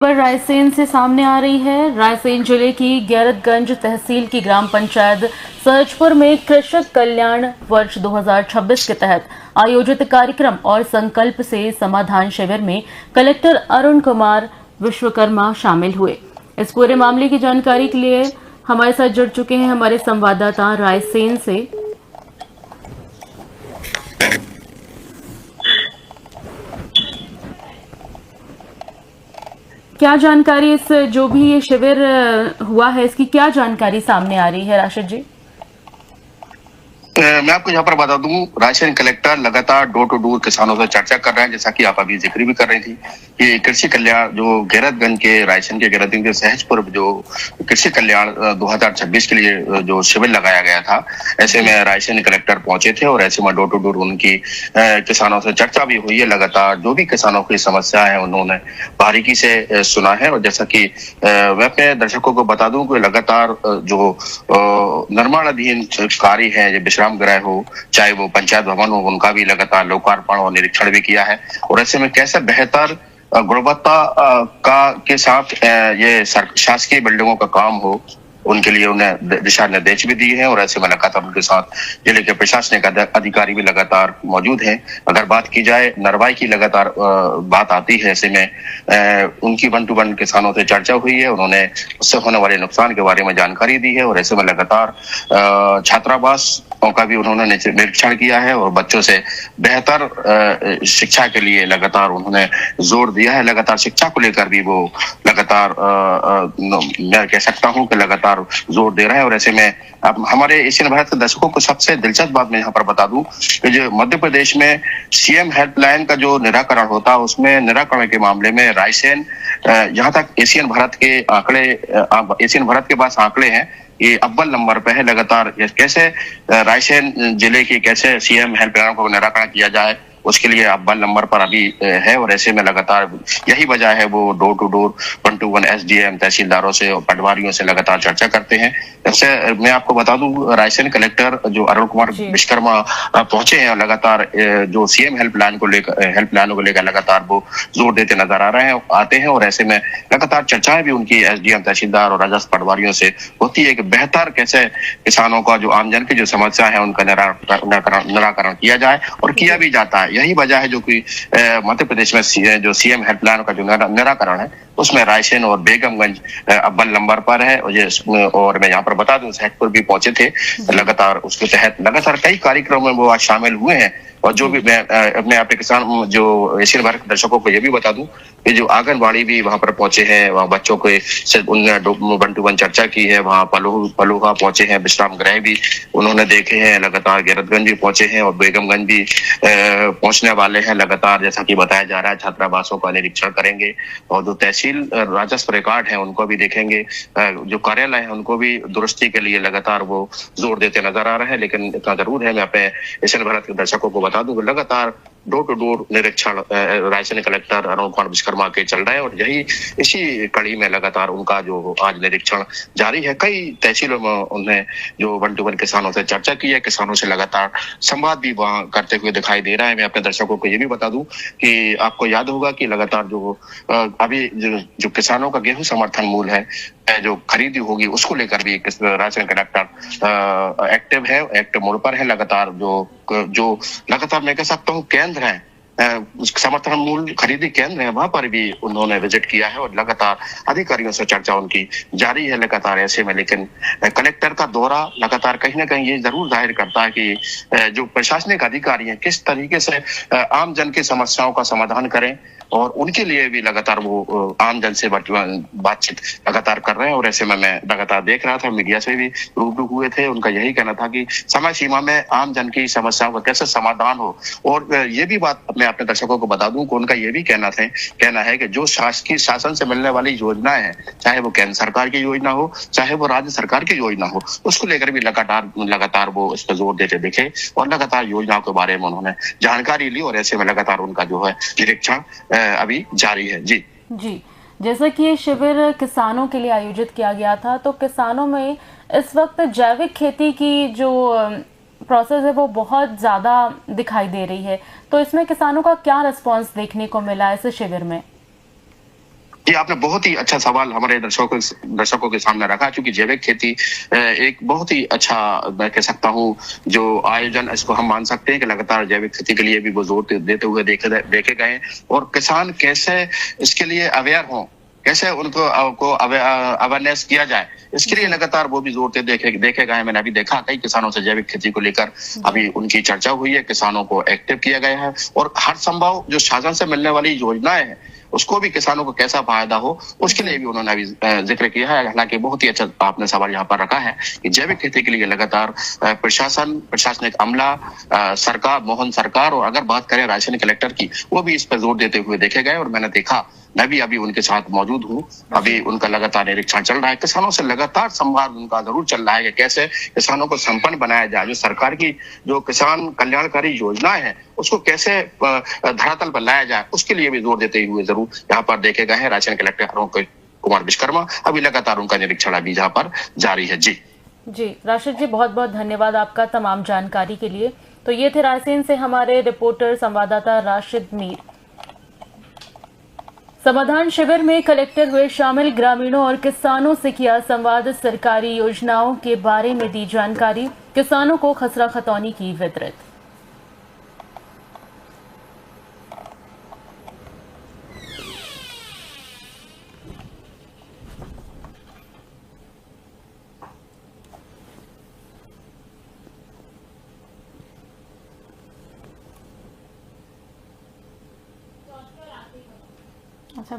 पर रायसेन से सामने आ रही है। रायसेन जिले की गैरतगंज तहसील की ग्राम पंचायत सहजपुर में कृषक कल्याण वर्ष 2026 के तहत आयोजित कार्यक्रम और संकल्प से समाधान शिविर में कलेक्टर अरुण कुमार विश्वकर्मा शामिल हुए। इस पूरे मामले की जानकारी के लिए हमारे साथ जुड़ चुके हैं हमारे संवाददाता रायसेन से। क्या जानकारी इस जो भी ये शिविर हुआ है इसकी क्या जानकारी सामने आ रही है राशिद जी? मैं आपको यहाँ पर बता दूं, रायसेन कलेक्टर लगातार डोर टू डोर किसानों से चर्चा कर रहे हैं, जैसा कि आप अभी जिक्र भी कर रही थी कि कृषि कल्याण जो गैरतगंज के रायसेन के गैरतगंज के सहजपुर जो कृषि कल्याण 2026 के लिए जो शिविर लगाया गया था, ऐसे में रायसेन कलेक्टर पहुंचे थे और ऐसे में डोर टू डोर उनकी किसानों से चर्चा भी हुई है। लगातार जो भी किसानों की समस्या है उन्होंने बारीकी से सुना है। और जैसा कि मैं अपने दर्शकों को बता दूं कि लगातार जो निर्माणाधीन कार्य है, विश्राम गृह हो चाहे वो पंचायत भवन हो, उनका भी लगातार लोकार्पण और निरीक्षण भी किया है। और ऐसे में कैसे बेहतर गुणवत्ता का के साथ ये शासकीय बिल्डिंगों का काम हो, उनके लिए उन्हें दिशा निर्देश भी दिए हैं। और ऐसे में लगातार उनके साथ जिले के प्रशासनिक अधिकारी भी लगातार मौजूद हैं। अगर बात की जाए नरवाई की, लगातार बात आती है, ऐसे में उनकी वन टू वन किसानों से चर्चा हुई है। उन्होंने उससे होने वाले नुकसान के बारे में जानकारी दी है। और ऐसे में लगातार छात्रावास का भी उन्होंने निरीक्षण किया है और बच्चों से बेहतर शिक्षा के लिए लगातार उन्होंने जोर दिया है। लगातार शिक्षा को लेकर भी वो लगातार मैं कह सकता हूं कि लगातार जोर दे रहे हैं। और ऐसे में अब हमारे एशियन भारत के दर्शकों को सबसे दिलचस्प बात मैं यहाँ पर बता दूं कि जो मध्य प्रदेश में सीएम हेल्पलाइन का जो निराकरण होता है, उसमें निराकरण के मामले में रायसेन यहाँ तक एशियन भारत के आंकड़े, एशियन भारत के पास आंकड़े हैं, ये अव्वल नंबर पे है। लगातार कैसे रायसेन जिले की कैसे सीएम हेल्पलाइन को निराकरण किया जाए, उसके लिए अव्वल नंबर पर अभी है। और ऐसे में लगातार यही वजह है वो door to door one to one SDM तहसीलदारों से और पटवारियों से लगातार चर्चा करते हैं। जैसे मैं आपको बता दूं, रायसेन कलेक्टर जो अरुण कुमार विश्वकर्मा पहुंचे हैं, लगातार जो सीएम हेल्पलाइन को लेकर लगातार वो जोर देते नजर आ रहे हैं आते हैं। और ऐसे में लगातार चर्चाएं भी उनकी एसडीएम तहसीलदार और राजस्व पटवारियों से होती है कि बेहतर कैसे किसानों का जो आमजन की जो समस्या है उनका निराकरण किया जाए, और किया भी जाता है। यही वजह है जो कि मध्य प्रदेश में जो सीएम हेल्पलाइन का जो निराकरण है उसमें रायसेन और बेगमगंज अव्वल नंबर पर है। और मैं यहाँ पर बता दूं, सहजपुर भी पहुंचे थे। लगातार उसके तहत लगातार कई कार्यक्रमों में वो आज शामिल हुए हैं। और जो भी मैं अपने आप किसान जो एशियन भारत के दर्शकों को ये भी बता दूं कि जो आंगनबाड़ी भी वहां पर पहुंचे हैं, वहां बच्चों के उन्होंने वन टू वन चर्चा की है। वहां पलोहा पहुंचे हैं, विश्राम गृह भी उन्होंने देखे हैं। लगातार गैरतगंज भी पहुंचे हैं और बेगमगंज भी पहुंचने वाले हैं। लगातार जैसा कि बताया जा रहा है छात्रावासों का निरीक्षण करेंगे और जो तहसील राजस्व रिकॉर्ड है उनको भी देखेंगे। जो कार्यालय है उनको भी दुरुस्ती के लिए लगातार वो जोर देते नजर आ रहे हैं। लेकिन इतना जरूर है, मैं अपने एशियन भारत के दर्शकों को बता दूं, लगातार डोर टू डोर निरीक्षण रायसेन कलेक्टर अरुण कुमार विश्वकर्मा के चल रहे हैं। और यही इसी कड़ी में लगातार उनका जो आज निरीक्षण जारी है। कई तहसीलों में उन्हें जो वन टू वन किसानों से चर्चा की है, किसानों से लगातार संवाद भी वहां करते हुए दिखाई दे रहा है। मैं अपने दर्शकों को ये भी बता दूं कि आपको याद होगा कि लगातार जो अभी जो किसानों का गेहूं समर्थन मूल्य है जो खरीदी होगी, उसको लेकर भी रायसेन कलेक्टर एक्टिव है, एक्टिव मोड पर है। लगातार जो लगातार मैं कह सकता हूँ केंद्र है, समर्थन मूल्य खरीदी केंद्र है, वहां पर भी उन्होंने विजिट किया है और लगातार अधिकारियों से चर्चा उनकी जारी है लगातार ऐसे में। लेकिन कलेक्टर का दौरा लगातार कहीं ना कहीं ये जरूर जाहिर करता है कि जो प्रशासनिक अधिकारी हैं किस तरीके से आम जन की समस्याओं का समाधान करें, और उनके लिए भी लगातार वो आम जन से बातचीत लगातार कर रहे हैं। और ऐसे में मैं लगातार देख रहा था, मीडिया से भी रूबरू हुए थे, उनका यही कहना था कि समय सीमा में आम जन की समस्याओं का कैसे समाधान हो। और ये भी बात मैं अपने दर्शकों को बता दूं कि उनका ये भी कहना है कि जो शासकीय शासन से मिलने वाली योजनाएं हैं, चाहे वो केंद्र सरकार की योजना हो चाहे वो राज्य सरकार की योजना हो, उसको लेकर भी लगातार वो इस पर जोर देते दिखे और लगातार योजनाओं के बारे में उन्होंने जानकारी ली। और ऐसे में लगातार उनका जो है निरीक्षण अभी जारी है। जी, जैसा कि ये शिविर किसानों के लिए आयोजित किया गया था, तो किसानों में इस वक्त जैविक खेती की जो प्रोसेस है वो बहुत ज़्यादा दिखाई दे रही है, तो इसमें किसानों का क्या रिस्पांस देखने को मिला इस शिविर में? ये आपने बहुत ही अच्छा सवाल हमारे दर्शकों के सामने रखा, क्योंकि जैविक खेती एक बहुत ही अच्छा, मैं कह सकता हूँ, जो आयोजन इसको हम मान सकते हैं कि लगातार जैविक खेती के लिए भी वो जोर देते हुए देखे गए, और किसान कैसे इसके लिए अवेयर हों, कैसे उनको अवेयरनेस किया जाए, इसके लिए लगातार वो भी जोर देखे गए। मैंने अभी देखा कई किसानों से जैविक खेती को लेकर अभी उनकी चर्चा हुई है, किसानों को एक्टिव किया गया है, और हर संभव जो शासन से मिलने वाली योजनाएं हैं उसको भी किसानों को कैसा फायदा हो उसके लिए भी उन्होंने अभी जिक्र किया है। हालांकि बहुत ही अच्छा आपने सवाल यहाँ पर रखा है कि जैविक खेती के लिए लगातार प्रशासनिक अमला, सरकार, मोहन सरकार, और अगर बात करें राशन कलेक्टर की, वो भी इस पर जोर देते हुए देखे गए, और मैंने देखा, मैं भी अभी उनके साथ मौजूद हूँ, अभी उनका लगातार निरीक्षण चल रहा है। किसानों से लगातार संवाद उनका जरूर चल रहा है कि कैसे किसानों को संपन्न बनाया जाए, जो सरकार की जो किसान कल्याणकारी योजनाएं हैं उसको कैसे धरातल पर लाया जाए, उसके लिए भी जोर देते हुए जरूर यहाँ पर देखे गए हैं राशन कलेक्टर अरुण कुमार विश्वकर्मा। अभी लगातार उनका निरीक्षण अभी यहाँ पर जारी है। जी राशिद जी, बहुत बहुत धन्यवाद आपका तमाम जानकारी के लिए। तो ये थे रायसेन से हमारे रिपोर्टर संवाददाता राशिद मीर। समाधान शिविर में कलेक्टर हुए शामिल, ग्रामीणों और किसानों से किया संवाद, सरकारी योजनाओं के बारे में दी जानकारी, किसानों को खसरा खतौनी की वितरित। अच्छा,